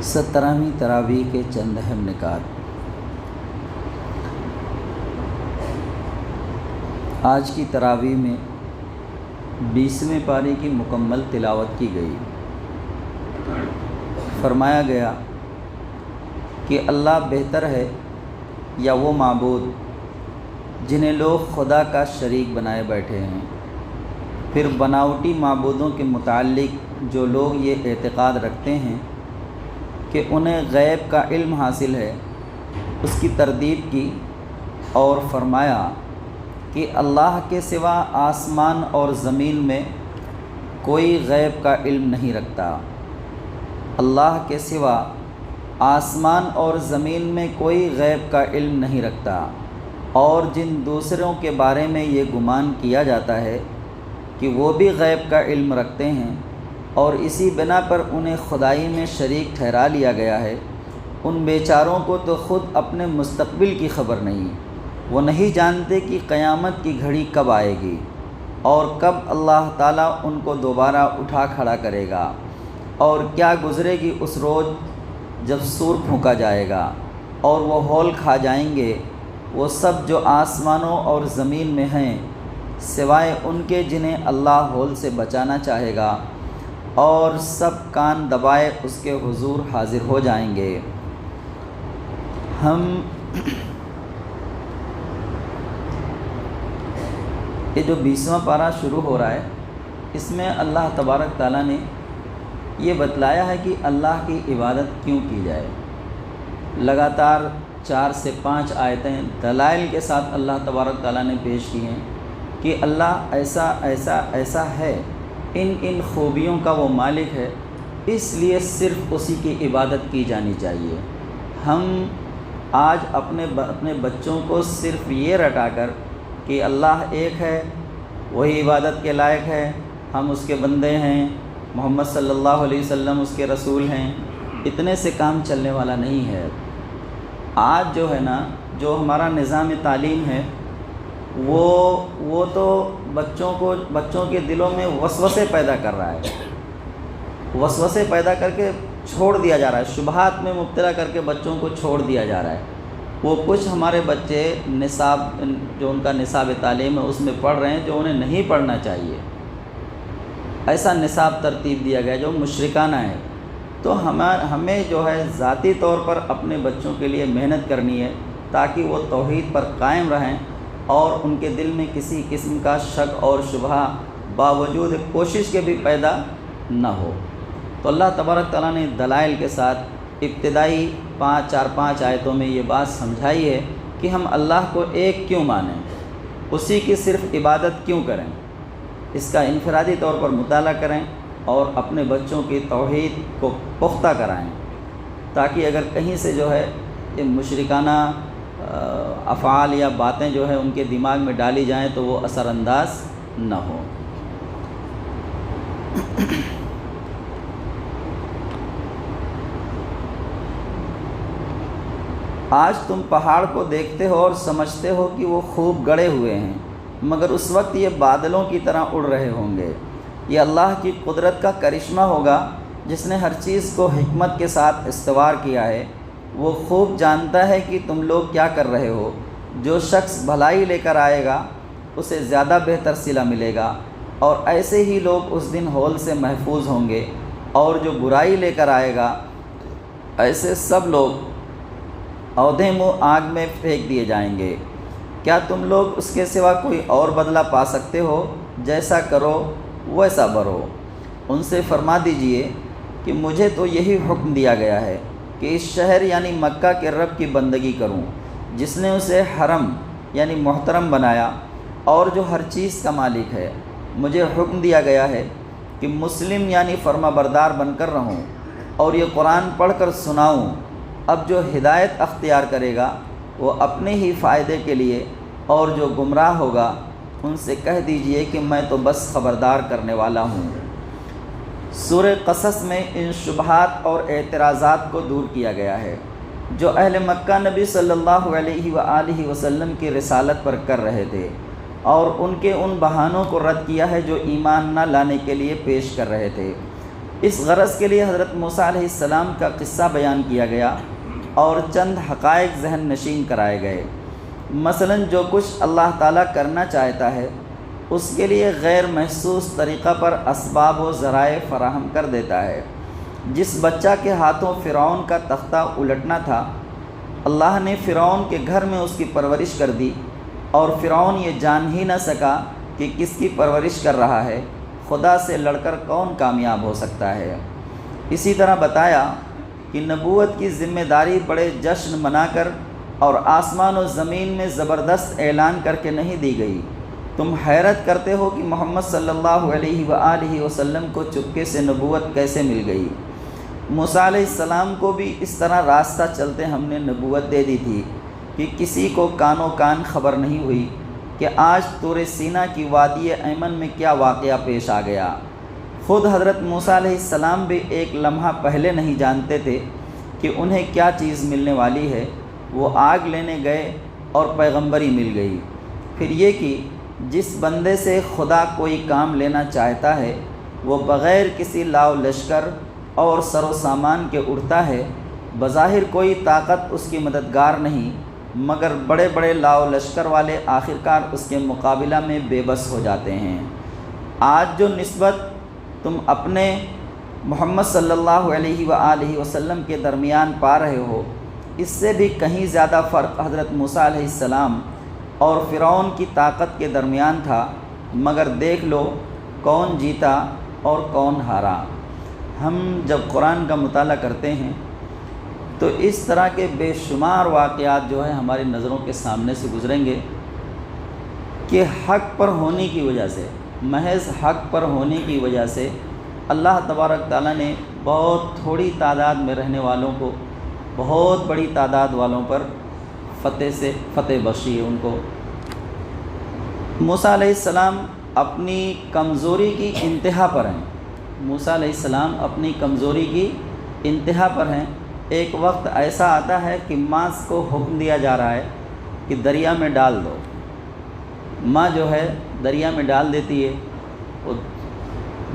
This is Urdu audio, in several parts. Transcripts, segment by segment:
17ویں تراویح کے چند اہم نکات۔ آج کی تراویح میں 20ویں پارے کی مکمل تلاوت کی گئی۔ فرمایا گیا کہ اللہ بہتر ہے یا وہ معبود جنہیں لوگ خدا کا شریک بنائے بیٹھے ہیں۔ پھر بناوٹی معبودوں کے متعلق جو لوگ یہ اعتقاد رکھتے ہیں کہ انہیں غیب کا علم حاصل ہے، اس کی تردید کی اور فرمایا کہ اللہ کے سوا آسمان اور زمین میں کوئی غیب کا علم نہیں رکھتا۔ اللہ کے سوا آسمان اور زمین میں کوئی غیب کا علم نہیں رکھتا، اور جن دوسروں کے بارے میں یہ گمان کیا جاتا ہے کہ وہ بھی غیب کا علم رکھتے ہیں اور اسی بنا پر انہیں خدائی میں شریک ٹھہرا لیا گیا ہے، ان بیچاروں کو تو خود اپنے مستقبل کی خبر نہیں۔ وہ نہیں جانتے کہ قیامت کی گھڑی کب آئے گی اور کب اللہ تعالیٰ ان کو دوبارہ اٹھا کھڑا کرے گا، اور کیا گزرے گی اس روز جب سور پھونکا جائے گا اور وہ ہول کھا جائیں گے وہ سب جو آسمانوں اور زمین میں ہیں، سوائے ان کے جنہیں اللہ ہول سے بچانا چاہے گا، اور سب کان دبائے اس کے حضور حاضر ہو جائیں گے۔ یہ جو 20واں پارہ شروع ہو رہا ہے، اس میں اللہ تبارک تعالیٰ نے یہ بتلایا ہے کہ اللہ کی عبادت کیوں کی جائے۔ لگاتار 4 سے 5 آیتیں دلائل کے ساتھ اللہ تبارک تعالیٰ نے پیش کی ہیں کہ اللہ ایسا ایسا ایسا ہے، ان خوبیوں کا وہ مالک ہے، اس لیے صرف اسی کی عبادت کی جانی چاہیے۔ ہم آج اپنے بچوں کو صرف یہ رٹا کر کہ اللہ ایک ہے، وہی عبادت کے لائق ہے، ہم اس کے بندے ہیں، محمد صلی اللہ علیہ وسلم اس کے رسول ہیں، اتنے سے کام چلنے والا نہیں ہے۔ آج جو ہے نا، جو ہمارا نظام تعلیم ہے، وہ تو بچوں کے دلوں میں وسوسے پیدا کر رہا ہے، وسوسے پیدا کر کے چھوڑ دیا جا رہا ہے، شبہات میں مبتلا کر کے بچوں کو چھوڑ دیا جا رہا ہے۔ وہ کچھ ہمارے بچے نصاب، جو ان کا نصاب تعلیم ہے، اس میں پڑھ رہے ہیں جو انہیں نہیں پڑھنا چاہیے۔ ایسا نصاب ترتیب دیا گیا جو مشرکانہ ہے۔ تو ہمیں جو ہے ذاتی طور پر اپنے بچوں کے لیے محنت کرنی ہے تاکہ وہ توحید پر قائم رہیں اور ان کے دل میں کسی قسم کا شک اور شبہ باوجود کوشش کے بھی پیدا نہ ہو۔ تو اللہ تبارک تعالیٰ نے دلائل کے ساتھ ابتدائی 4-5 آیتوں میں یہ بات سمجھائی ہے کہ ہم اللہ کو ایک کیوں مانیں، اسی کی صرف عبادت کیوں کریں، اس کا انفرادی طور پر مطالعہ کریں اور اپنے بچوں کی توحید کو پختہ کرائیں، تاکہ اگر کہیں سے جو ہے یہ مشرکانہ افعال یا باتیں جو ہے ان کے دماغ میں ڈالی جائیں تو وہ اثر انداز نہ ہو۔ آج تم پہاڑ کو دیکھتے ہو اور سمجھتے ہو کہ وہ خوب گڑے ہوئے ہیں، مگر اس وقت یہ بادلوں کی طرح اڑ رہے ہوں گے۔ یہ اللہ کی قدرت کا کرشمہ ہوگا جس نے ہر چیز کو حکمت کے ساتھ استوار کیا ہے۔ وہ خوب جانتا ہے کہ تم لوگ کیا کر رہے ہو۔ جو شخص بھلائی لے کر آئے گا اسے زیادہ بہتر صلہ ملے گا، اور ایسے ہی لوگ اس دن ہول سے محفوظ ہوں گے، اور جو برائی لے کر آئے گا ایسے سب لوگ اودھے منہ آگ میں پھینک دیے جائیں گے۔ کیا تم لوگ اس کے سوا کوئی اور بدلہ پا سکتے ہو؟ جیسا کرو ویسا بھرو۔ ان سے فرما دیجئے کہ مجھے تو یہی حکم دیا گیا ہے کہ اس شہر یعنی مکہ کے رب کی بندگی کروں، جس نے اسے حرم یعنی محترم بنایا اور جو ہر چیز کا مالک ہے۔ مجھے حکم دیا گیا ہے کہ مسلم یعنی فرما بردار بن کر رہوں اور یہ قرآن پڑھ کر سناؤں۔ اب جو ہدایت اختیار کرے گا وہ اپنے ہی فائدے کے لیے، اور جو گمراہ ہوگا ان سے کہہ دیجئے کہ میں تو بس خبردار کرنے والا ہوں۔ سورہ قصص میں ان شبہات اور اعتراضات کو دور کیا گیا ہے جو اہل مکہ نبی صلی اللہ علیہ وآلہ وسلم کی رسالت پر کر رہے تھے، اور ان کے ان بہانوں کو رد کیا ہے جو ایمان نہ لانے کے لیے پیش کر رہے تھے۔ اس غرض کے لیے حضرت موسیٰ علیہ السلام کا قصہ بیان کیا گیا اور چند حقائق ذہن نشین کرائے گئے۔ مثلا جو کچھ اللہ تعالیٰ کرنا چاہتا ہے اس کے لیے غیر محسوس طریقہ پر اسباب و ذرائع فراہم کر دیتا ہے۔ جس بچہ کے ہاتھوں فرعون کا تختہ الٹنا تھا، اللہ نے فرعون کے گھر میں اس کی پرورش کر دی، اور فرعون یہ جان ہی نہ سکا کہ کس کی پرورش کر رہا ہے، خدا سے لڑ کر کون کامیاب ہو سکتا ہے۔ اسی طرح بتایا کہ نبوت کی ذمہ داری بڑے جشن منا کر اور آسمان و زمین میں زبردست اعلان کر کے نہیں دی گئی۔ تم حیرت کرتے ہو کہ محمد صلی اللہ علیہ وآلہ وسلم کو چپکے سے نبوت کیسے مل گئی۔ موسیٰ علیہ السلام کو بھی اس طرح راستہ چلتے ہم نے نبوت دے دی تھی کہ کسی کو کانوں کان خبر نہیں ہوئی کہ آج طور سینا کی وادی ایمن میں کیا واقعہ پیش آ گیا۔ خود حضرت موسیٰ علیہ السلام بھی ایک لمحہ پہلے نہیں جانتے تھے کہ انہیں کیا چیز ملنے والی ہے۔ وہ آگ لینے گئے اور پیغمبری مل گئی۔ پھر یہ کہ جس بندے سے خدا کوئی کام لینا چاہتا ہے وہ بغیر کسی لاؤ لشکر اور سر و سامان کے اڑتا ہے۔ بظاہر کوئی طاقت اس کی مددگار نہیں، مگر بڑے بڑے لاؤ لشکر والے آخرکار اس کے مقابلہ میں بے بس ہو جاتے ہیں۔ آج جو نسبت تم اپنے محمد صلی اللہ علیہ وآلہ وسلم کے درمیان پا رہے ہو، اس سے بھی کہیں زیادہ فرق حضرت موسیٰ علیہ السلام اور فرعون کی طاقت کے درمیان تھا، مگر دیکھ لو کون جیتا اور کون ہارا۔ ہم جب قرآن کا مطالعہ کرتے ہیں تو اس طرح کے بے شمار واقعات جو ہیں ہماری نظروں کے سامنے سے گزریں گے کہ حق پر ہونے کی وجہ سے، محض حق پر ہونے کی وجہ سے اللہ تبارک تعالیٰ نے بہت تھوڑی تعداد میں رہنے والوں کو بہت بڑی تعداد والوں پر فتح بخشی ہے ان کو۔ موسیٰ علیہ السلام اپنی کمزوری کی انتہا پر ہیں۔ موسیٰ علیہ السلام اپنی کمزوری کی انتہا پر ہیں۔ ایک وقت ایسا آتا ہے کہ ماں کو حکم دیا جا رہا ہے کہ دریا میں ڈال دو۔ ماں جو ہے دریا میں ڈال دیتی ہے۔ وہ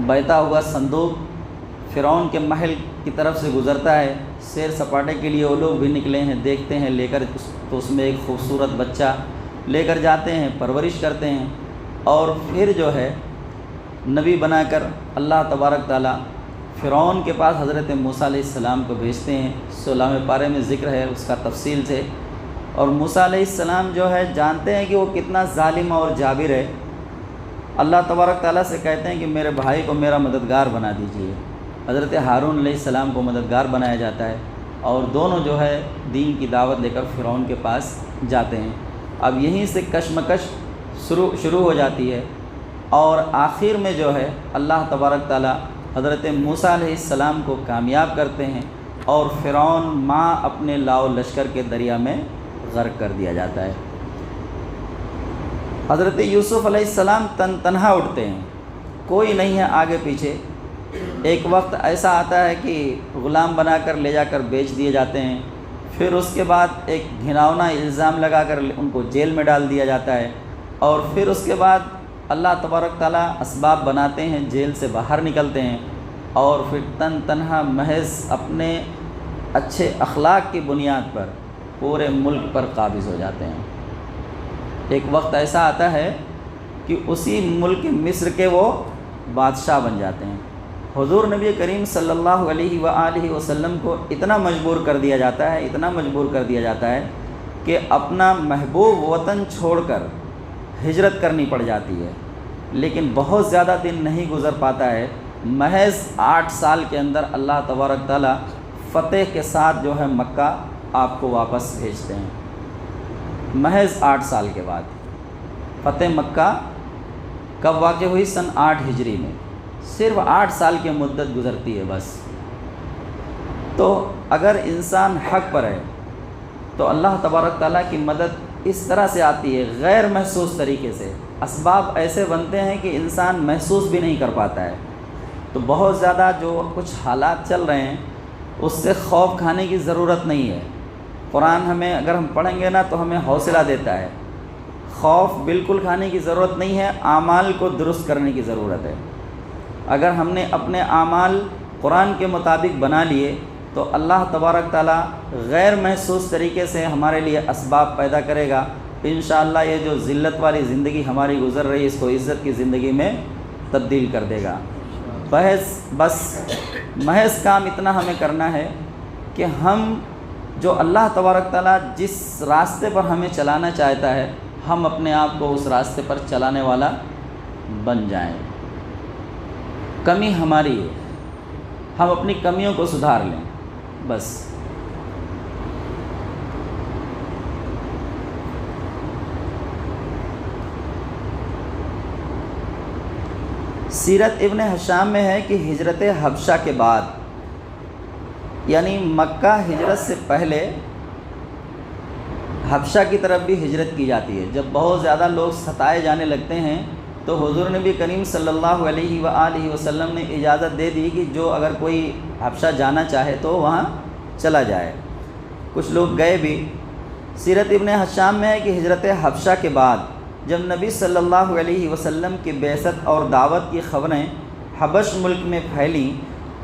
بہتا ہوا صندوق فرعون کے محل کی طرف سے گزرتا ہے۔ سیر سپاٹے کے لیے وہ لوگ بھی نکلے ہیں، دیکھتے ہیں لے کر تو اس میں ایک خوبصورت بچہ لے کر جاتے ہیں، پرورش کرتے ہیں، اور پھر جو ہے نبی بنا کر اللہ تبارک تعالیٰ فرعون کے پاس حضرت موسیٰ علیہ السلام کو بھیجتے ہیں۔ 16ویں پارے میں ذکر ہے اس کا تفصیل سے۔ اور موسیٰ علیہ السلام جو ہے جانتے ہیں کہ وہ کتنا ظالم اور جابر ہے۔ اللہ تبارک تعالیٰ سے کہتے ہیں کہ میرے بھائی کو میرا مددگار بنا دیجیے۔ حضرت ہارون علیہ السلام کو مددگار بنایا جاتا ہے، اور دونوں جو ہے دین کی دعوت لے کر فرعون کے پاس جاتے ہیں۔ اب یہیں سے کشمکش شروع ہو جاتی ہے، اور آخر میں جو ہے اللہ تبارک تعالیٰ حضرت موسیٰ علیہ السلام کو کامیاب کرتے ہیں، اور فرعون ماں اپنے لاؤ لشکر کے دریا میں غرق کر دیا جاتا ہے۔ حضرت یوسف علیہ السلام تنہا اٹھتے ہیں، کوئی نہیں ہے آگے پیچھے۔ ایک وقت ایسا آتا ہے کہ غلام بنا کر لے جا کر بیچ دیے جاتے ہیں، پھر اس کے بعد ایک گھناؤنا الزام لگا کر ان کو جیل میں ڈال دیا جاتا ہے، اور پھر اس کے بعد اللہ تبارک تعالیٰ اسباب بناتے ہیں، جیل سے باہر نکلتے ہیں، اور پھر تنہا محض اپنے اچھے اخلاق کی بنیاد پر پورے ملک پر قابض ہو جاتے ہیں۔ ایک وقت ایسا آتا ہے کہ اسی ملک مصر کے وہ بادشاہ بن جاتے ہیں۔ حضور نبی کریم صلی اللہ علیہ وآلہ وسلم کو اتنا مجبور کر دیا جاتا ہے کہ اپنا محبوب وطن چھوڑ کر ہجرت کرنی پڑ جاتی ہے، لیکن بہت زیادہ دن نہیں گزر پاتا ہے، محض 8 سال کے اندر اللہ تبارک تعالیٰ فتح کے ساتھ جو ہے مکہ آپ کو واپس بھیجتے ہیں۔ محض 8 سال کے بعد فتح مکہ کب واقع ہوئی؟ سن 8 ہجری میں۔ صرف 8 سال کی مدت گزرتی ہے بس۔ تو اگر انسان حق پر ہے تو اللہ تبارک تعالیٰ کی مدد اس طرح سے آتی ہے، غیر محسوس طریقے سے۔ اسباب ایسے بنتے ہیں کہ انسان محسوس بھی نہیں کر پاتا ہے۔ تو بہت زیادہ جو کچھ حالات چل رہے ہیں اس سے خوف کھانے کی ضرورت نہیں ہے۔ قرآن ہمیں اگر ہم پڑھیں گے نا تو ہمیں حوصلہ دیتا ہے۔ خوف بالکل کھانے کی ضرورت نہیں ہے، اعمال کو درست کرنے کی ضرورت ہے۔ اگر ہم نے اپنے اعمال قرآن کے مطابق بنا لیے تو اللہ تبارک تعالیٰ غیر محسوس طریقے سے ہمارے لیے اسباب پیدا کرے گا۔ انشاءاللہ یہ جو ذلت والی زندگی ہماری گزر رہی ہے اس کو عزت کی زندگی میں تبدیل کر دے گا۔ محض کام اتنا ہمیں کرنا ہے کہ ہم جو اللہ تبارک تعالیٰ جس راستے پر ہمیں چلانا چاہتا ہے ہم اپنے آپ کو اس راستے پر چلانے والا بن جائیں۔ کمی ہماری ہے، ہم اپنی کمیوں کو سدھار لیں بس۔ سیرت ابن ہشام میں ہے کہ ہجرت حبشہ کے بعد یعنی مکہ ہجرت سے پہلے حبشہ کی طرف بھی ہجرت کی جاتی ہے۔ جب بہت زیادہ لوگ ستائے جانے لگتے ہیں تو حضور نبی کریم صلی اللہ علیہ وآلہ وسلم نے اجازت دے دی کہ جو اگر کوئی حبشہ جانا چاہے تو وہاں چلا جائے۔ کچھ لوگ گئے بھی۔ سیرت ابن ہشام میں ہے کہ ہجرت حبشہ کے بعد جب نبی صلی اللہ علیہ وسلم کی بعثت اور دعوت کی خبریں حبش ملک میں پھیلیں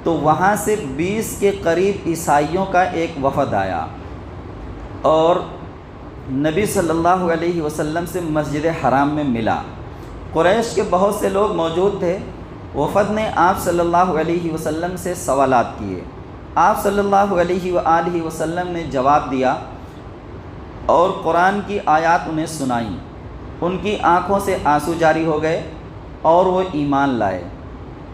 تو وہاں سے 20 کے قریب عیسائیوں کا ایک وفد آیا اور نبی صلی اللہ علیہ وسلم سے مسجد حرام میں ملا۔ قریش کے بہت سے لوگ موجود تھے۔ وفد نے آپ صلی اللہ علیہ وسلم سے سوالات کیے۔ آپ صلی اللہ علیہ وآلہ وسلم نے جواب دیا اور قرآن کی آیات انہیں سنائیں۔ ان کی آنکھوں سے آنسو جاری ہو گئے اور وہ ایمان لائے۔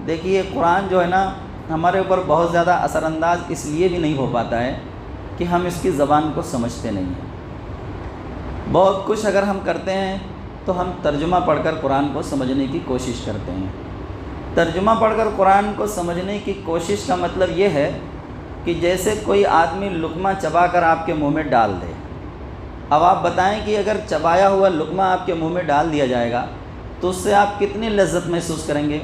دیکھیے قرآن جو ہے نا ہمارے اوپر بہت زیادہ اثر انداز اس لیے بھی نہیں ہو پاتا ہے کہ ہم اس کی زبان کو سمجھتے نہیں ہیں۔ بہت کچھ اگر ہم کرتے ہیں تو ہم ترجمہ پڑھ کر قرآن کو سمجھنے کی کوشش کرتے ہیں۔ ترجمہ پڑھ کر قرآن کو سمجھنے کی کوشش کا مطلب یہ ہے کہ جیسے کوئی آدمی لقمہ چبا کر آپ کے منہ میں ڈال دے۔ اب آپ بتائیں کہ اگر چبایا ہوا لقمہ آپ کے منہ میں ڈال دیا جائے گا تو اس سے آپ کتنی لذت محسوس کریں گے؟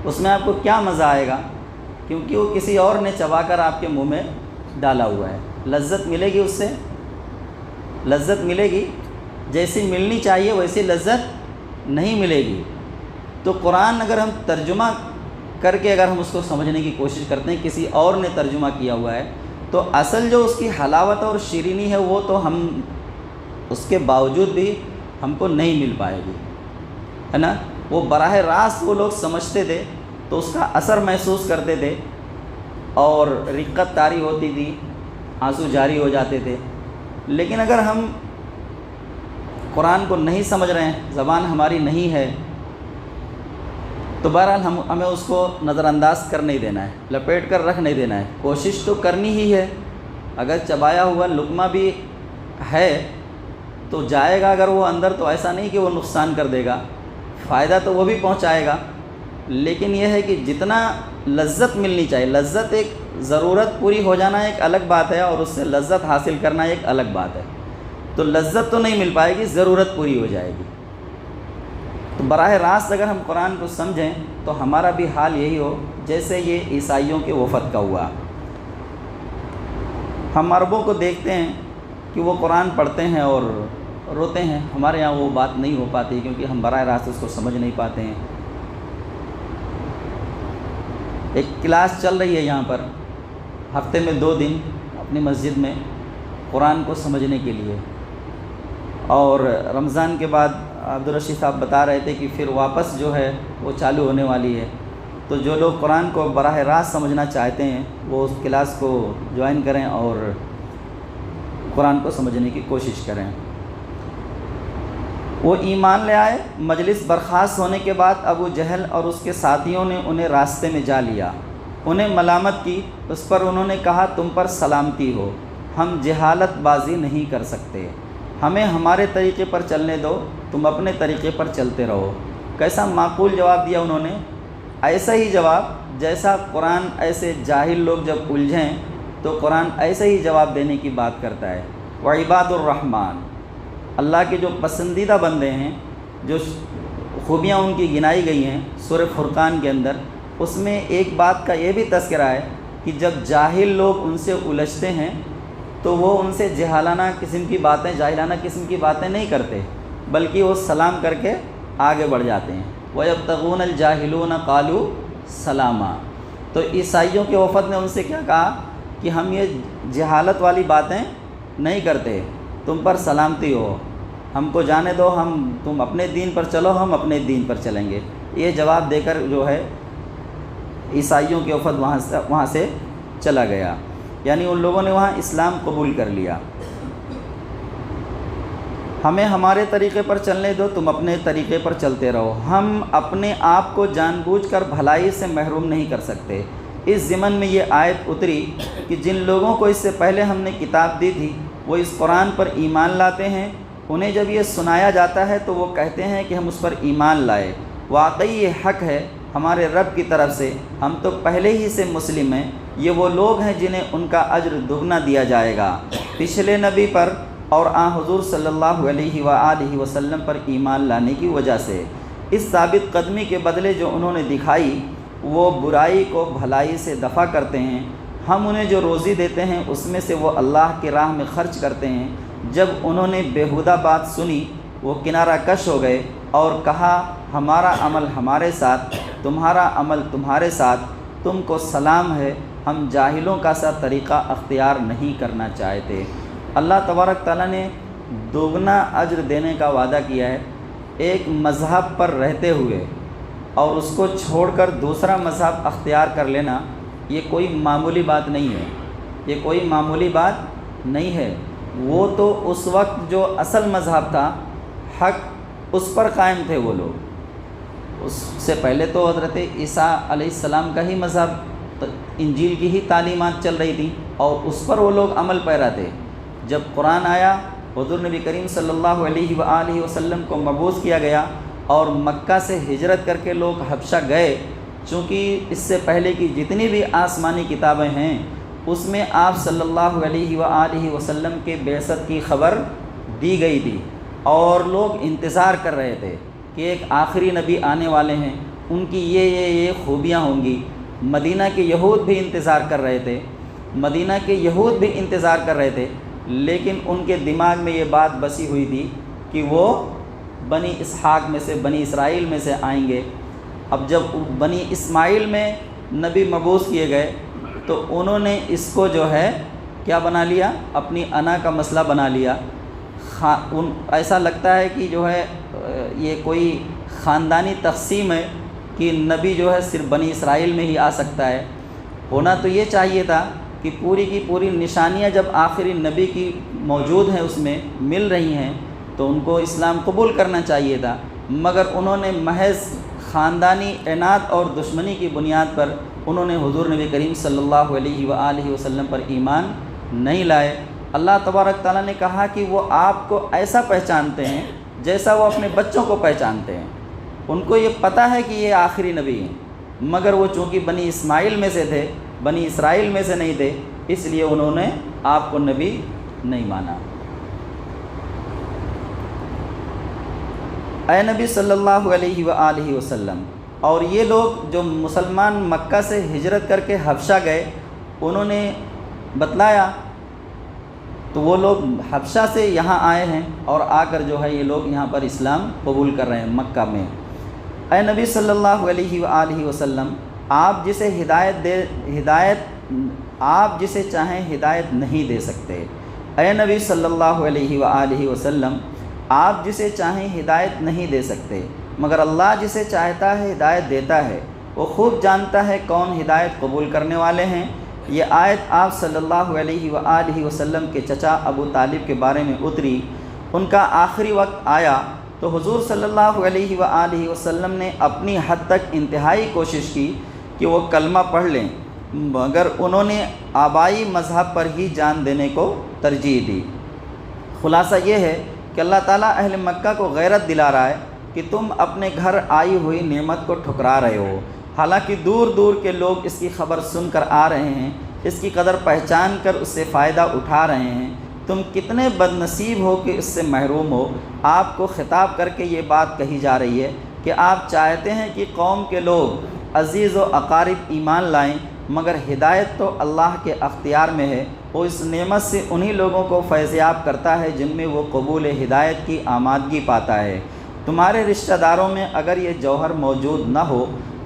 اس میں آپ کو کیا مزہ آئے گا؟ کیونکہ وہ کسی اور نے چبا کر آپ کے منہ میں ڈالا ہوا ہے۔ لذت ملے گی، اس سے لذت ملے گی؟ جیسی ملنی چاہیے ویسی لذت نہیں ملے گی۔ تو قرآن اگر ہم ترجمہ کر کے اگر ہم اس کو سمجھنے کی کوشش کرتے ہیں، کسی اور نے ترجمہ کیا ہوا ہے، تو اصل جو اس کی حلاوت اور شیرینی ہے وہ تو ہم اس کے باوجود بھی ہم کو نہیں مل پائے گی، ہے نا۔ وہ براہ راست وہ لوگ سمجھتے تھے تو اس کا اثر محسوس کرتے تھے اور رقت طاری ہوتی تھی، آنسو جاری ہو جاتے تھے۔ لیکن اگر ہم قرآن کو نہیں سمجھ رہے ہیں، زبان ہماری نہیں ہے، تو بہرحال ہمیں اس کو نظر انداز کر نہیں دینا ہے، لپیٹ کر رکھ نہیں دینا ہے، کوشش تو کرنی ہی ہے۔ اگر چبایا ہوا لقمہ بھی ہے تو جائے گا اگر وہ اندر، تو ایسا نہیں کہ وہ نقصان کر دے گا، فائدہ تو وہ بھی پہنچائے گا۔ لیکن یہ ہے کہ جتنا لذت ملنی چاہیے، لذت ایک ضرورت پوری ہو جانا ایک الگ بات ہے اور اس سے لذت حاصل کرنا ایک الگ بات ہے۔ تو لذت تو نہیں مل پائے گی، ضرورت پوری ہو جائے گی۔ تو براہ راست اگر ہم قرآن کو سمجھیں تو ہمارا بھی حال یہی ہو جیسے یہ عیسائیوں کے وفد کا ہوا۔ ہم عربوں کو دیکھتے ہیں کہ وہ قرآن پڑھتے ہیں اور روتے ہیں، ہمارے یہاں وہ بات نہیں ہو پاتی کیونکہ ہم براہ راست اس کو سمجھ نہیں پاتے ہیں۔ ایک کلاس چل رہی ہے یہاں پر ہفتے میں 2 دن اپنی مسجد میں قرآن کو سمجھنے کے لیے، اور رمضان کے بعد عبدالرشید صاحب بتا رہے تھے کہ پھر واپس جو ہے وہ چالو ہونے والی ہے۔ تو جو لوگ قرآن کو براہ راست سمجھنا چاہتے ہیں وہ اس کلاس کو جوائن کریں اور قرآن کو سمجھنے کی کوشش کریں۔ وہ ایمان لے آئے۔ مجلس برخاست ہونے کے بعد ابو جہل اور اس کے ساتھیوں نے انہیں راستے میں جا لیا، انہیں ملامت کی۔ اس پر انہوں نے کہا تم پر سلامتی ہو، ہم جہالت بازی نہیں کر سکتے، ہمیں ہمارے طریقے پر چلنے دو، تم اپنے طریقے پر چلتے رہو۔ کیسا معقول جواب دیا انہوں نے، ایسا ہی جواب جیسا قرآن ایسے جاہل لوگ جب الجھیں تو قرآن ایسے ہی جواب دینے کی بات کرتا ہے۔ وعباد الرحمن، اللہ کے جو پسندیدہ بندے ہیں، جو خوبیاں ان کی گنائی گئی ہیں سورہ فرقان کے اندر، اس میں ایک بات کا یہ بھی تذکرہ ہے کہ جب جاہل لوگ ان سے الجھتے ہیں تو وہ ان سے جہالانہ قسم کی باتیں، جاہلانہ قسم کی باتیں نہیں کرتے، بلکہ وہ سلام کر کے آگے بڑھ جاتے ہیں۔ وَيَبْتَغُونَ الْجَاهِلُونَ قَالُوا سَلَامًا۔ تو عیسائیوں کے وفد نے ان سے کیا کہا کہ ہم یہ جہالت والی باتیں نہیں کرتے، تم پر سلامتی ہو، ہم کو جانے دو، تم اپنے دین پر چلو، ہم اپنے دین پر چلیں گے۔ یہ جواب دے کر جو ہے عیسائیوں کے وفد وہاں سے چلا گیا، یعنی ان لوگوں نے وہاں اسلام قبول کر لیا۔ ہمیں ہمارے طریقے پر چلنے دو، تم اپنے طریقے پر چلتے رہو، ہم اپنے آپ کو جان بوجھ کر بھلائی سے محروم نہیں کر سکتے۔ اس ضمن میں یہ آیت اتری کہ جن لوگوں کو اس سے پہلے ہم نے کتاب دی تھی وہ اس قرآن پر ایمان لاتے ہیں، انہیں جب یہ سنایا جاتا ہے تو وہ کہتے ہیں کہ ہم اس پر ایمان لائے، واقعی یہ حق ہے ہمارے رب کی طرف سے، ہم تو پہلے ہی سے مسلم ہیں۔ یہ وہ لوگ ہیں جنہیں ان کا اجر دگنا دیا جائے گا، پچھلے نبی پر اور حضور صلی اللہ علیہ وآلہ وسلم پر ایمان لانے کی وجہ سے۔ اس ثابت قدمی کے بدلے جو انہوں نے دکھائی وہ برائی کو بھلائی سے دفع کرتے ہیں۔ ہم انہیں جو روزی دیتے ہیں اس میں سے وہ اللہ کی راہ میں خرچ کرتے ہیں۔ جب انہوں نے بیہودہ بات سنی وہ کنارہ کش ہو گئے اور کہا ہمارا عمل ہمارے ساتھ، تمہارا عمل تمہارے ساتھ، تم کو سلام ہے، ہم جاہلوں کا سا طریقہ اختیار نہیں کرنا چاہتے۔ اللہ تبارک تعالیٰ نے دوگنا اجر دینے کا وعدہ کیا ہے۔ ایک مذہب پر رہتے ہوئے اور اس کو چھوڑ کر دوسرا مذہب اختیار کر لینا یہ کوئی معمولی بات نہیں ہے، یہ کوئی معمولی بات نہیں ہے۔ وہ تو اس وقت جو اصل مذہب تھا، حق، اس پر قائم تھے وہ لوگ۔ اس سے پہلے تو حضرت عیسیٰ علیہ السلام کا ہی مذہب، انجیل کی ہی تعلیمات چل رہی تھیں اور اس پر وہ لوگ عمل پیرا تھے۔ جب قرآن آیا، حضور نبی کریم صلی اللہ علیہ وآلہ وسلم کو مبعوث کیا گیا اور مکہ سے ہجرت کر کے لوگ حبشہ گئے، چونکہ اس سے پہلے کی جتنی بھی آسمانی کتابیں ہیں اس میں آپ صلی اللہ علیہ وآلہ وسلم کے بعثت کی خبر دی گئی تھی اور لوگ انتظار کر رہے تھے کہ ایک آخری نبی آنے والے ہیں، ان کی یہ خوبیاں ہوں گی۔ مدینہ کے یہود بھی انتظار کر رہے تھے، مدینہ کے یہود بھی انتظار کر رہے تھے، لیکن ان کے دماغ میں یہ بات بسی ہوئی تھی کہ وہ بنی اسحاق میں سے، بنی اسرائیل میں سے آئیں گے۔ اب جب بنی اسماعیل میں نبی مبعوث کیے گئے تو انہوں نے اس کو جو ہے کیا بنا لیا، اپنی انا کا مسئلہ بنا لیا۔ ایسا لگتا ہے کہ جو ہے یہ کوئی خاندانی تقسیم ہے کہ نبی جو ہے صرف بنی اسرائیل میں ہی آ سکتا ہے۔ ہونا تو یہ چاہیے تھا کہ پوری کی پوری نشانیاں جب آخری نبی کی موجود ہیں، اس میں مل رہی ہیں، تو ان کو اسلام قبول کرنا چاہیے تھا، مگر انہوں نے محض خاندانی عناد اور دشمنی کی بنیاد پر انہوں نے حضور نبی کریم صلی اللہ علیہ وآلہ وسلم پر ایمان نہیں لائے۔ اللہ تبارک تعالیٰ نے کہا کہ وہ آپ کو ایسا پہچانتے ہیں جیسا وہ اپنے بچوں کو پہچانتے ہیں۔ ان کو یہ پتہ ہے کہ یہ آخری نبی ہیں، مگر وہ چونکہ بنی اسماعیل میں سے تھے، بنی اسرائیل میں سے نہیں تھے، اس لیے انہوں نے آپ کو نبی نہیں مانا۔ اے نبی صلی اللہ علیہ وآلہ وسلم، اور یہ لوگ جو مسلمان مکہ سے ہجرت کر کے حبشہ گئے، انہوں نے بتلایا، تو وہ لوگ حبشہ سے یہاں آئے ہیں اور آ کر جو ہے یہ لوگ یہاں پر اسلام قبول کر رہے ہیں مکہ میں۔ اے نبی صلی اللہ علیہ وآلہ وسلم، آپ جسے چاہیں ہدایت نہیں دے سکتے۔ اے نبی صلی اللہ علیہ وآلہ وسلم، آپ جسے چاہیں ہدایت نہیں دے سکتے، مگر اللہ جسے چاہتا ہے ہدایت دیتا ہے، وہ خوب جانتا ہے کون ہدایت قبول کرنے والے ہیں۔ یہ آیت آپ صلی اللہ علیہ وآلہ وسلم کے چچا ابو طالب کے بارے میں اتری۔ ان کا آخری وقت آیا تو حضور صلی اللہ علیہ وآلہ وسلم نے اپنی حد تک انتہائی کوشش کی کہ وہ کلمہ پڑھ لیں، مگر انہوں نے آبائی مذہب پر ہی جان دینے کو ترجیح دی۔ خلاصہ یہ ہے کہ اللہ تعالیٰ اہل مکہ کو غیرت دلا رہا ہے کہ تم اپنے گھر آئی ہوئی نعمت کو ٹھکرا رہے ہو، حالانکہ دور دور کے لوگ اس کی خبر سن کر آ رہے ہیں، اس کی قدر پہچان کر اس سے فائدہ اٹھا رہے ہیں۔ تم کتنے بد نصیب ہو کہ اس سے محروم ہو۔ آپ کو خطاب کر کے یہ بات کہی جا رہی ہے کہ آپ چاہتے ہیں کہ قوم کے لوگ عزیز و اقارب ایمان لائیں، مگر ہدایت تو اللہ کے اختیار میں ہے۔ وہ اس نعمت سے انہی لوگوں کو فیضیاب کرتا ہے جن میں وہ قبول ہدایت کی آمادگی پاتا ہے۔ تمہارے رشتہ داروں میں اگر یہ جوہر موجود نہ ہو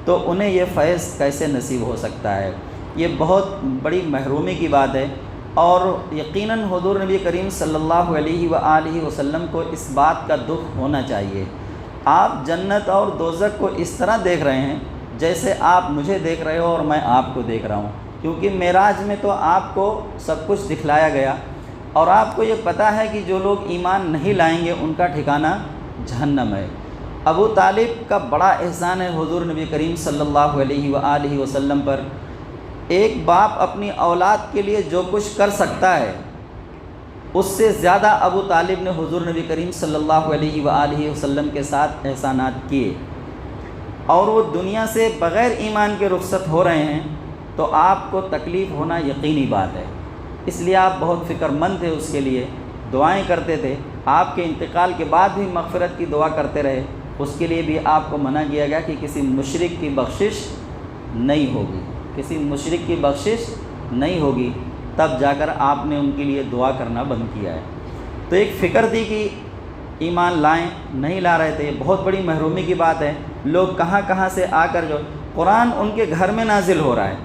تو انہیں یہ فیض کیسے نصیب ہو سکتا ہے؟ یہ بہت بڑی محرومی کی بات ہے، اور یقیناً حضور نبی کریم صلی اللہ علیہ وآلہ وسلم کو اس بات کا دکھ ہونا چاہیے۔ آپ جنت اور دوزخ کو اس طرح دیکھ رہے ہیں جیسے آپ مجھے دیکھ رہے ہو اور میں آپ کو دیکھ رہا ہوں، کیونکہ معراج میں تو آپ کو سب کچھ دکھلایا گیا، اور آپ کو یہ پتہ ہے کہ جو لوگ ایمان نہیں لائیں گے ان کا ٹھکانہ جہنم ہے۔ ابو طالب کا بڑا احسان ہے حضور نبی کریم صلی اللہ علیہ وآلہ وسلم پر۔ ایک باپ اپنی اولاد کے لیے جو کچھ کر سکتا ہے اس سے زیادہ ابو طالب نے حضور نبی کریم صلی اللہ علیہ وآلہ وسلم کے ساتھ احسانات کیے، اور وہ دنیا سے بغیر ایمان کے رخصت ہو رہے ہیں تو آپ کو تکلیف ہونا یقینی بات ہے۔ اس لیے آپ بہت فکر مند تھے، اس کے لیے دعائیں کرتے تھے، آپ کے انتقال کے بعد بھی مغفرت کی دعا کرتے رہے۔ اس کے لیے بھی آپ کو منع کیا گیا کہ کسی مشرک کی بخشش نہیں ہوگی، کسی مشرک کی بخشش نہیں ہوگی، تب جا کر آپ نے ان کے لیے دعا کرنا بند کیا ہے۔ تو ایک فکر تھی کہ ایمان لائیں، نہیں لا رہے تھے، یہ بہت بڑی محرومی کی بات ہے۔ لوگ کہاں کہاں سے آ کر جو قرآن ان کے گھر میں نازل ہو رہا ہے،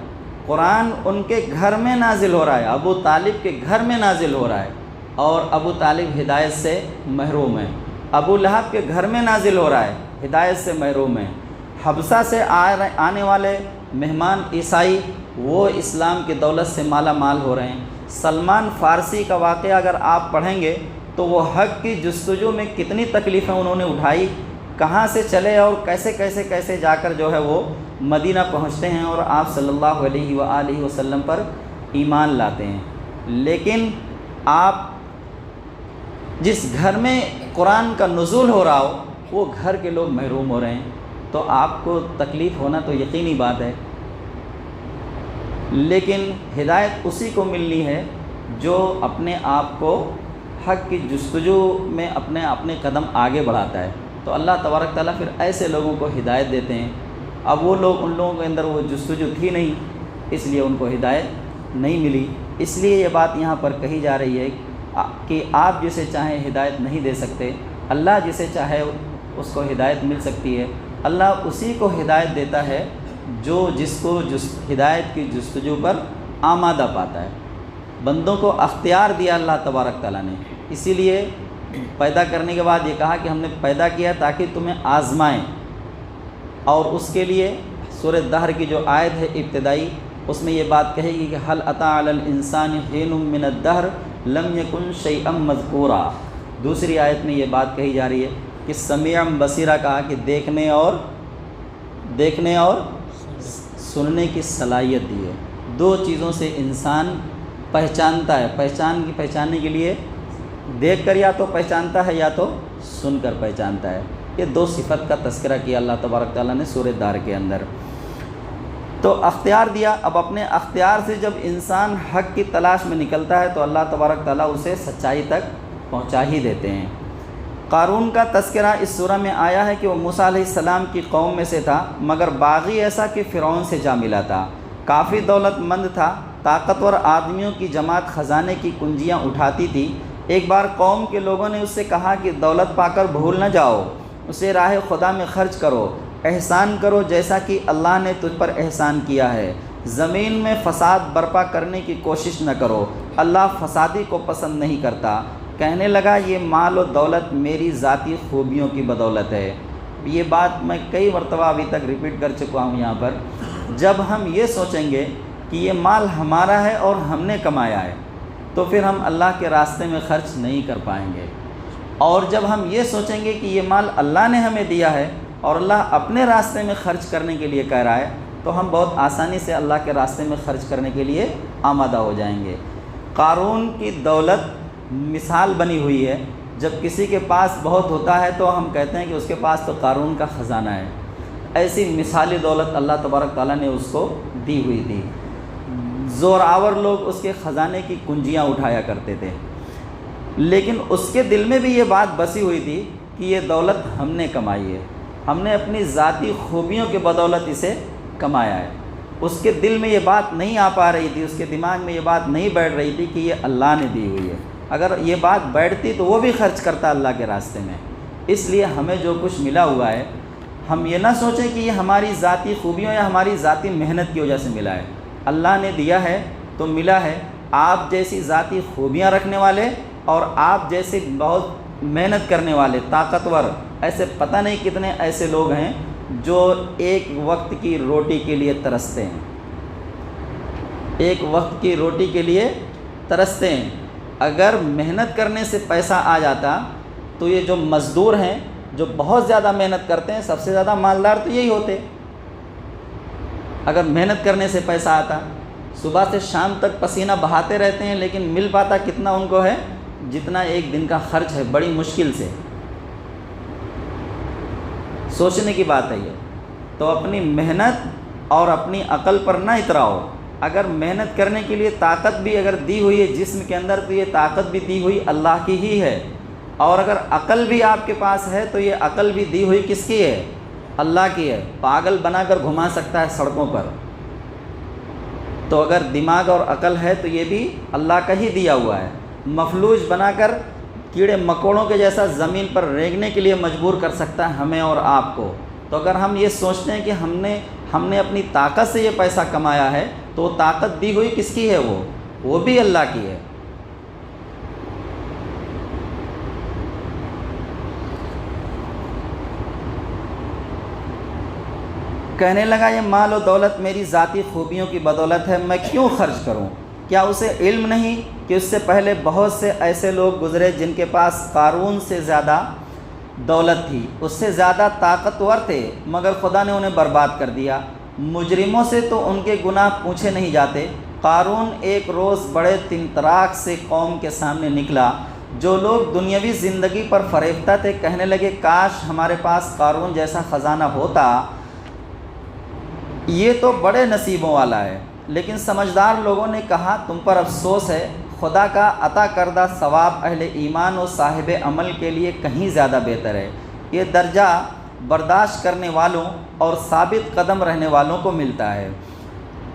قرآن ان کے گھر میں نازل ہو رہا ہے، ابو طالب کے گھر میں نازل ہو رہا ہے، اور ابو طالب ہدایت سے محروم ہے۔ ابو لہب کے گھر میں نازل ہو رہا ہے، ہدایت سے محروم ہے۔ حبشہ سے آنے والے مہمان عیسائی، وہ اسلام کی دولت سے مالا مال ہو رہے ہیں۔ سلمان فارسی کا واقعہ اگر آپ پڑھیں گے تو وہ حق کی جستجو میں کتنی تکلیفیں انہوں نے اٹھائی، کہاں سے چلے اور کیسے جا کر جو ہے وہ مدینہ پہنچتے ہیں اور آپ صلی اللہ علیہ وآلہ وسلم پر ایمان لاتے ہیں۔ لیکن آپ جس گھر میں قرآن کا نزول ہو رہا ہو وہ گھر کے لوگ محروم ہو رہے ہیں، تو آپ کو تکلیف ہونا تو یقینی بات ہے۔ لیکن ہدایت اسی کو ملنی ہے جو اپنے آپ کو حق کی جستجو میں اپنے قدم آگے بڑھاتا ہے، تو اللہ تبارک تعالیٰ پھر ایسے لوگوں کو ہدایت دیتے ہیں۔ اب وہ لوگ، ان لوگوں کے اندر وہ جستجو تھی نہیں، اس لیے ان کو ہدایت نہیں ملی۔ اس لیے یہ بات یہاں پر کہی جا رہی ہے کہ آپ جسے چاہیں ہدایت نہیں دے سکتے، اللہ جسے چاہے اس کو ہدایت مل سکتی ہے۔ اللہ اسی کو ہدایت دیتا ہے جو جس کو ہدایت کی جستجو پر آمادہ پاتا ہے۔ بندوں کو اختیار دیا اللہ تبارک تعالیٰ نے، اسی لیے پیدا کرنے کے بعد یہ کہا کہ ہم نے پیدا کیا تاکہ تمہیں آزمائیں، اور اس کے لیے سورہ دہر کی جو آیت ہے ابتدائی، اس میں یہ بات کہے گی کہ هل أتى على الإنسان حين من الدهر لم يكن شيئا مذكورا۔ دوسری آیت میں یہ بات کہی جا رہی ہے کہ سمیع بصیرہ، کہا کہ دیکھنے اور سننے کی صلاحیت دی ہے۔ دو چیزوں سے انسان پہچانتا ہے، پہچاننے کے لیے دیکھ کر یا تو پہچانتا ہے یا تو سن کر پہچانتا ہے۔ یہ دو صفت کا تذکرہ کیا اللہ تبارک تعالیٰ نے سورہ دہر کے اندر۔ تو اختیار دیا، اب اپنے اختیار سے جب انسان حق کی تلاش میں نکلتا ہے تو اللہ تبارک تعالیٰ اسے سچائی تک پہنچا ہی دیتے ہیں۔ قارون کا تذکرہ اس سورہ میں آیا ہے کہ وہ موسیٰ علیہ السلام کی قوم میں سے تھا، مگر باغی ایسا کہ فرعون سے جا ملا تھا، کافی دولت مند تھا، طاقتور آدمیوں کی جماعت خزانے کی کنجیاں اٹھاتی تھی۔ ایک بار قوم کے لوگوں نے اس سے کہا کہ دولت پا کر بھول نہ جاؤ، اسے راہ خدا میں خرچ کرو، احسان کرو جیسا کہ اللہ نے تجھ پر احسان کیا ہے، زمین میں فساد برپا کرنے کی کوشش نہ کرو، اللہ فسادی کو پسند نہیں کرتا۔ کہنے لگا یہ مال و دولت میری ذاتی خوبیوں کی بدولت ہے۔ یہ بات میں کئی مرتبہ ابھی تک ریپیٹ کر چکا ہوں یہاں پر۔ جب ہم یہ سوچیں گے کہ یہ مال ہمارا ہے اور ہم نے کمایا ہے تو پھر ہم اللہ کے راستے میں خرچ نہیں کر پائیں گے، اور جب ہم یہ سوچیں گے کہ یہ مال اللہ نے ہمیں دیا ہے اور اللہ اپنے راستے میں خرچ کرنے کے لیے کہہ رہا ہے تو ہم بہت آسانی سے اللہ کے راستے میں خرچ کرنے کے لیے آمادہ ہو جائیں گے۔ قارون کی دولت مثال بنی ہوئی ہے، جب کسی کے پاس بہت ہوتا ہے تو ہم کہتے ہیں کہ اس کے پاس تو قارون کا خزانہ ہے۔ ایسی مثالی دولت اللہ تبارک تعالیٰ نے اس کو دی ہوئی تھی۔ زوراور لوگ اس کے خزانے کی کنجیاں اٹھایا کرتے تھے، لیکن اس کے دل میں بھی یہ بات بسی ہوئی تھی کہ یہ دولت ہم نے کمائی ہے، ہم نے اپنی ذاتی خوبیوں کے بدولت اسے کمایا ہے۔ اس کے دل میں یہ بات نہیں آ پا رہی تھی، اس کے دماغ میں یہ بات نہیں بیٹھ رہی تھی کہ یہ اللہ نے دی ہوئی ہے۔ اگر یہ بات بیٹھتی تو وہ بھی خرچ کرتا اللہ کے راستے میں۔ اس لیے ہمیں جو کچھ ملا ہوا ہے ہم یہ نہ سوچیں کہ یہ ہماری ذاتی خوبیوں یا ہماری ذاتی محنت کی وجہ سے ملا ہے۔ اللہ نے دیا ہے تو ملا ہے۔ آپ جیسی ذاتی خوبیاں رکھنے والے اور آپ جیسے بہت محنت کرنے والے طاقتور ایسے پتہ نہیں کتنے ایسے لوگ ہیں جو ایک وقت کی روٹی کے لیے ترستے ہیں، ایک وقت کی روٹی کے لیے ترستے ہیں۔ اگر محنت کرنے سے پیسہ آ جاتا تو یہ جو مزدور ہیں جو بہت زیادہ محنت کرتے ہیں سب سے زیادہ مالدار تو یہی ہوتے۔ اگر محنت کرنے سے پیسہ آتا، صبح سے شام تک پسینہ بہاتے رہتے ہیں لیکن مل پاتا کتنا ان کو ہے؟ جتنا ایک دن کا خرچ ہے، بڑی مشکل سے۔ سوچنے کی بات ہے یہ۔ تو اپنی محنت اور اپنی عقل پر نہ اتراؤ۔ اگر محنت کرنے کے لیے طاقت بھی اگر دی ہوئی ہے جسم کے اندر تو یہ طاقت بھی دی ہوئی اللہ کی ہی ہے، اور اگر عقل بھی آپ کے پاس ہے تو یہ عقل بھی دی ہوئی کس کی ہے؟ اللہ کی ہے۔ پاگل بنا کر گھما سکتا ہے سڑکوں پر، تو اگر دماغ اور عقل ہے تو یہ بھی اللہ کا ہی دیا ہوا ہے۔ مفلوج بنا کر کیڑے مکوڑوں کے جیسا زمین پر رینگنے کے لیے مجبور کر سکتا ہے ہمیں اور آپ کو۔ تو اگر ہم یہ سوچتے ہیں کہ ہم نے اپنی طاقت سے یہ پیسہ کمایا ہے تو وہ طاقت دی ہوئی کس کی ہے؟ وہ بھی اللہ کی ہے۔ کہنے لگا یہ مال و دولت میری ذاتی خوبیوں کی بدولت ہے، میں کیوں خرچ کروں؟ کیا اسے علم نہیں کہ اس سے پہلے بہت سے ایسے لوگ گزرے جن کے پاس قارون سے زیادہ دولت تھی، اس سے زیادہ طاقتور تھے، مگر خدا نے انہیں برباد کر دیا۔ مجرموں سے تو ان کے گناہ پوچھے نہیں جاتے۔ قارون ایک روز بڑے طنطراک سے قوم کے سامنے نکلا۔ جو لوگ دنیاوی زندگی پر فریفتہ تھے کہنے لگے کاش ہمارے پاس قارون جیسا خزانہ ہوتا، یہ تو بڑے نصیبوں والا ہے۔ لیکن سمجھدار لوگوں نے کہا تم پر افسوس ہے، خدا کا عطا کردہ ثواب اہل ایمان و صاحب عمل کے لیے کہیں زیادہ بہتر ہے۔ یہ درجہ برداشت کرنے والوں اور ثابت قدم رہنے والوں کو ملتا ہے۔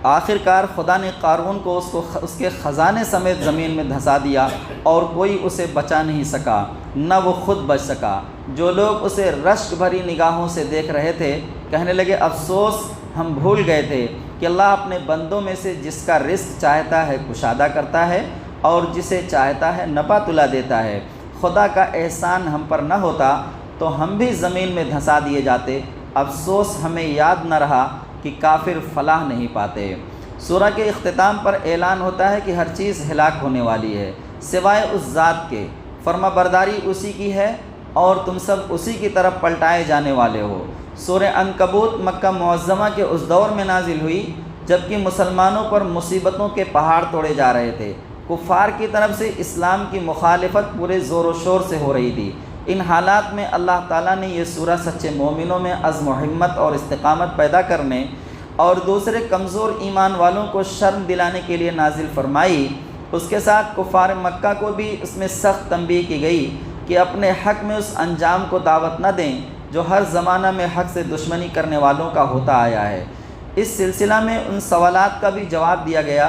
آخر کار خدا نے قارون کو اس کے خزانے سمیت زمین میں دھسا دیا اور کوئی اسے بچا نہیں سکا، نہ وہ خود بچ سکا۔ جو لوگ اسے رشک بھری نگاہوں سے دیکھ رہے تھے کہنے لگے افسوس، ہم بھول گئے تھے کہ اللہ اپنے بندوں میں سے جس کا رزق چاہتا ہے کشادہ کرتا ہے اور جسے چاہتا ہے نپا تلا دیتا ہے۔ خدا کا احسان ہم پر نہ ہوتا تو ہم بھی زمین میں دھسا دیے جاتے۔ افسوس ہمیں یاد نہ رہا کہ کافر فلاح نہیں پاتے۔ سورہ کے اختتام پر اعلان ہوتا ہے کہ ہر چیز ہلاک ہونے والی ہے سوائے اس ذات کے، فرما برداری اسی کی ہے اور تم سب اسی کی طرف پلٹائے جانے والے ہو۔ سورہ عنکبوت مکہ معظمہ کے اس دور میں نازل ہوئی جبکہ مسلمانوں پر مصیبتوں کے پہاڑ توڑے جا رہے تھے۔ کفار کی طرف سے اسلام کی مخالفت پورے زور و شور سے ہو رہی تھی۔ ان حالات میں اللہ تعالیٰ نے یہ سورہ سچے مومنوں میں عزم و ہمت اور استقامت پیدا کرنے اور دوسرے کمزور ایمان والوں کو شرم دلانے کے لیے نازل فرمائی۔ اس کے ساتھ کفار مکہ کو بھی اس میں سخت تنبیہ کی گئی کہ اپنے حق میں اس انجام کو دعوت نہ دیں جو ہر زمانہ میں حق سے دشمنی کرنے والوں کا ہوتا آیا ہے۔ اس سلسلہ میں ان سوالات کا بھی جواب دیا گیا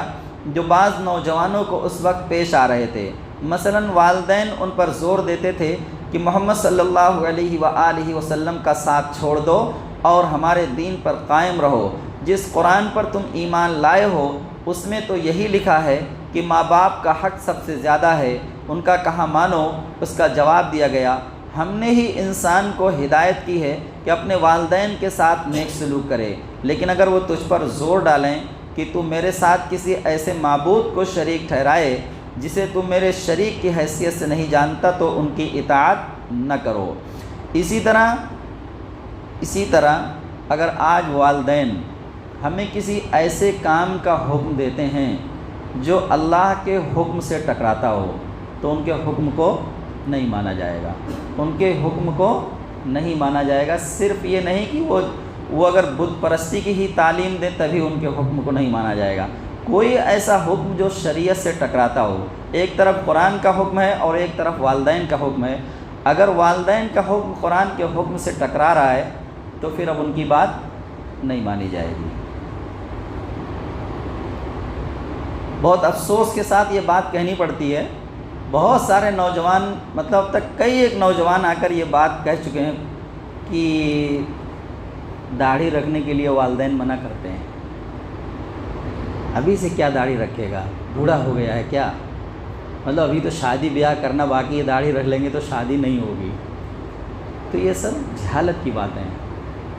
جو بعض نوجوانوں کو اس وقت پیش آ رہے تھے۔ مثلا والدین ان پر زور دیتے تھے کہ محمد صلی اللہ علیہ وآلہ وسلم کا ساتھ چھوڑ دو اور ہمارے دین پر قائم رہو۔ جس قرآن پر تم ایمان لائے ہو اس میں تو یہی لکھا ہے کہ ماں باپ کا حق سب سے زیادہ ہے، ان کا کہاں مانو؟ اس کا جواب دیا گیا ہم نے ہی انسان کو ہدایت کی ہے کہ اپنے والدین کے ساتھ نیک سلوک کرے، لیکن اگر وہ تجھ پر زور ڈالیں کہ تو میرے ساتھ کسی ایسے معبود کو شریک ٹھہرائے جسے تو میرے شریک کی حیثیت سے نہیں جانتا تو ان کی اطاعت نہ کرو۔ اسی طرح اگر آج والدین ہمیں کسی ایسے کام کا حکم دیتے ہیں جو اللہ کے حکم سے ٹکراتا ہو تو ان کے حکم کو نہیں مانا جائے گا، ان کے حکم کو نہیں مانا جائے گا۔ صرف یہ نہیں کہ وہ اگر بت پرستی کی ہی تعلیم دیں تبھی ان کے حکم کو نہیں مانا جائے گا۔ کوئی ایسا حکم جو شریعت سے ٹکراتا ہو، ایک طرف قرآن کا حکم ہے اور ایک طرف والدین کا حکم ہے، اگر والدین کا حکم قرآن کے حکم سے ٹکرا رہا ہے تو پھر اب ان کی بات نہیں مانی جائے گی۔ بہت افسوس کے ساتھ یہ بات کہنی پڑتی ہے، بہت سارے نوجوان اب تک کئی ایک نوجوان آ کر یہ بات کہہ چکے ہیں کہ داڑھی رکھنے کے لیے والدین منع کرتے ہیں. ابھی سے کیا داڑھی رکھے گا، بوڑھا ہو گیا ہے کیا، مطلب ابھی تو شادی بیاہ کرنا باقی ہے، داڑھی رکھ لیں گے تو شادی نہیں ہوگی. تو یہ سب جہالت کی باتیں ہیں.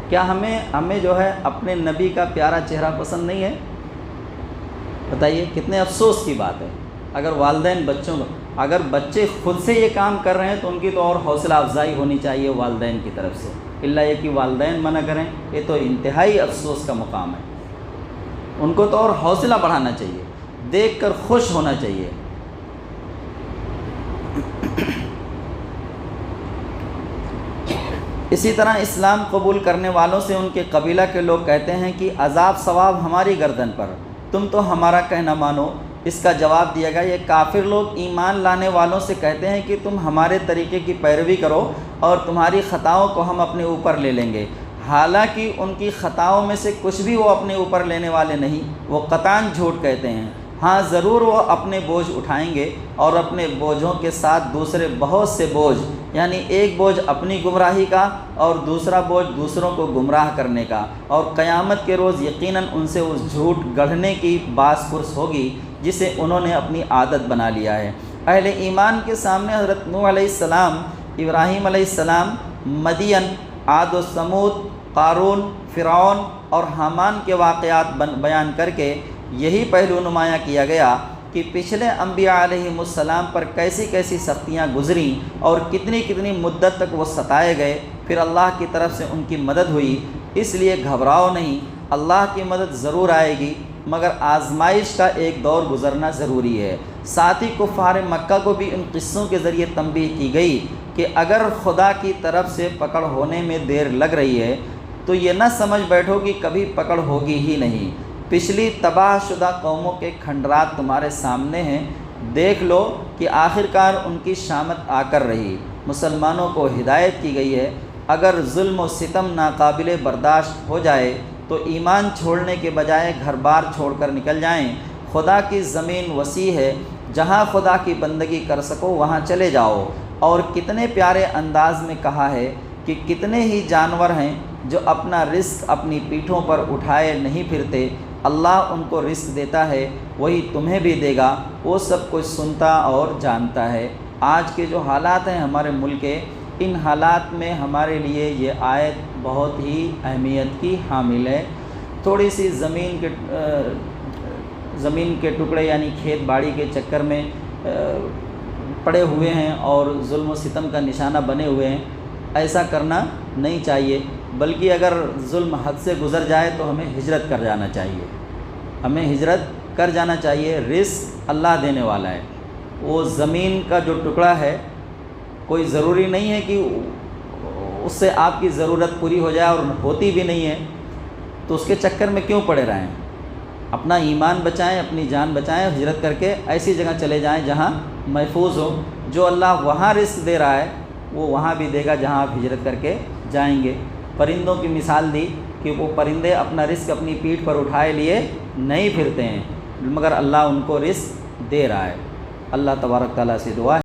کیا ہمیں جو ہے اپنے نبی کا پیارا چہرہ پسند نہیں ہے؟ بتائیے کتنے افسوس کی بات ہے. اگر والدین اگر بچے خود سے یہ کام کر رہے ہیں تو ان کی تو اور حوصلہ افزائی ہونی چاہیے والدین کی طرف سے. الا یہ کہ والدین منع کریں، یہ تو انتہائی افسوس کا مقام ہے. ان کو تو اور حوصلہ بڑھانا چاہیے، دیکھ کر خوش ہونا چاہیے. اسی طرح اسلام قبول کرنے والوں سے ان کے قبیلہ کے لوگ کہتے ہیں کہ عذاب ثواب ہماری گردن پر، تم تو ہمارا کہنا مانو. اس کا جواب دیا گیا یہ کافر لوگ ایمان لانے والوں سے کہتے ہیں کہ تم ہمارے طریقے کی پیروی کرو اور تمہاری خطاؤں کو ہم اپنے اوپر لے لیں گے. حالانکہ ان کی خطاؤں میں سے کچھ بھی وہ اپنے اوپر لینے والے نہیں، وہ قطعاً جھوٹ کہتے ہیں. ہاں ضرور وہ اپنے بوجھ اٹھائیں گے اور اپنے بوجھوں کے ساتھ دوسرے بہت سے بوجھ، یعنی ایک بوجھ اپنی گمراہی کا اور دوسرا بوجھ دوسروں کو گمراہ کرنے کا. اور قیامت کے روز یقیناً ان سے اس جھوٹ گڑھنے کی باس پرس ہوگی جسے انہوں نے اپنی عادت بنا لیا ہے. اہل ایمان کے سامنے حضرت نوح علیہ السلام، ابراہیم علیہ السلام، مدین، عاد و ثمود، قارون، فرعون اور حامان کے واقعات بیان کر کے یہی پہلو نمایاں کیا گیا کہ پچھلے انبیاء علیہم السلام پر کیسی کیسی سختیاں گزریں اور کتنی کتنی مدت تک وہ ستائے گئے. پھر اللہ کی طرف سے ان کی مدد ہوئی. اس لیے گھبراؤ نہیں، اللہ کی مدد ضرور آئے گی، مگر آزمائش کا ایک دور گزرنا ضروری ہے. ساتھ ہی کفار مکہ کو بھی ان قصوں کے ذریعے تنبیہ کی گئی کہ اگر خدا کی طرف سے پکڑ ہونے میں دیر لگ رہی ہے تو یہ نہ سمجھ بیٹھو کہ کبھی پکڑ ہوگی ہی نہیں. پچھلی تباہ شدہ قوموں کے کھنڈرات تمہارے سامنے ہیں، دیکھ لو کہ آخرکار ان کی شامت آ کر رہی. مسلمانوں کو ہدایت کی گئی ہے اگر ظلم و ستم ناقابل برداشت ہو جائے تو ایمان چھوڑنے کے بجائے گھر بار چھوڑ کر نکل جائیں. خدا کی زمین وسیع ہے، جہاں خدا کی بندگی کر سکو وہاں چلے جاؤ. اور کتنے پیارے انداز میں کہا ہے کہ کتنے ہی جانور ہیں جو اپنا رزق اپنی پیٹھوں پر اٹھائے نہیں پھرتے. اللہ ان کو رزق دیتا ہے، وہی تمہیں بھی دے گا، وہ سب کچھ سنتا اور جانتا ہے. آج کے جو حالات ہیں ہمارے ملک کے، ان حالات میں ہمارے لیے یہ آیت بہت ہی اہمیت کی حامل ہے. تھوڑی سی زمین کے ٹکڑے یعنی کھیت باڑی کے چکر میں پڑے ہوئے ہیں اور ظلم و ستم کا نشانہ بنے ہوئے ہیں، ایسا کرنا نہیں چاہیے. بلکہ اگر ظلم حد سے گزر جائے تو ہمیں ہجرت کر جانا چاہیے، ہمیں ہجرت کر جانا چاہیے. رزق اللہ دینے والا ہے. وہ زمین کا جو ٹکڑا ہے کوئی ضروری نہیں ہے کہ اس سے آپ کی ضرورت پوری ہو جائے، اور ہوتی بھی نہیں ہے تو اس کے چکر میں کیوں پڑے رہیں. اپنا ایمان بچائیں، اپنی جان بچائیں، ہجرت کر کے ایسی جگہ چلے جائیں جہاں محفوظ ہو. جو اللہ وہاں رزق دے رہا ہے وہ وہاں بھی دے گا جہاں آپ ہجرت کر کے جائیں گے. پرندوں کی مثال دی کہ وہ پرندے اپنا رزق اپنی پیٹھ پر اٹھائے لیے نہیں پھرتے ہیں، مگر اللہ ان کو رزق دے رہا ہے. اللہ تبارک تعالیٰ سے دعا ہے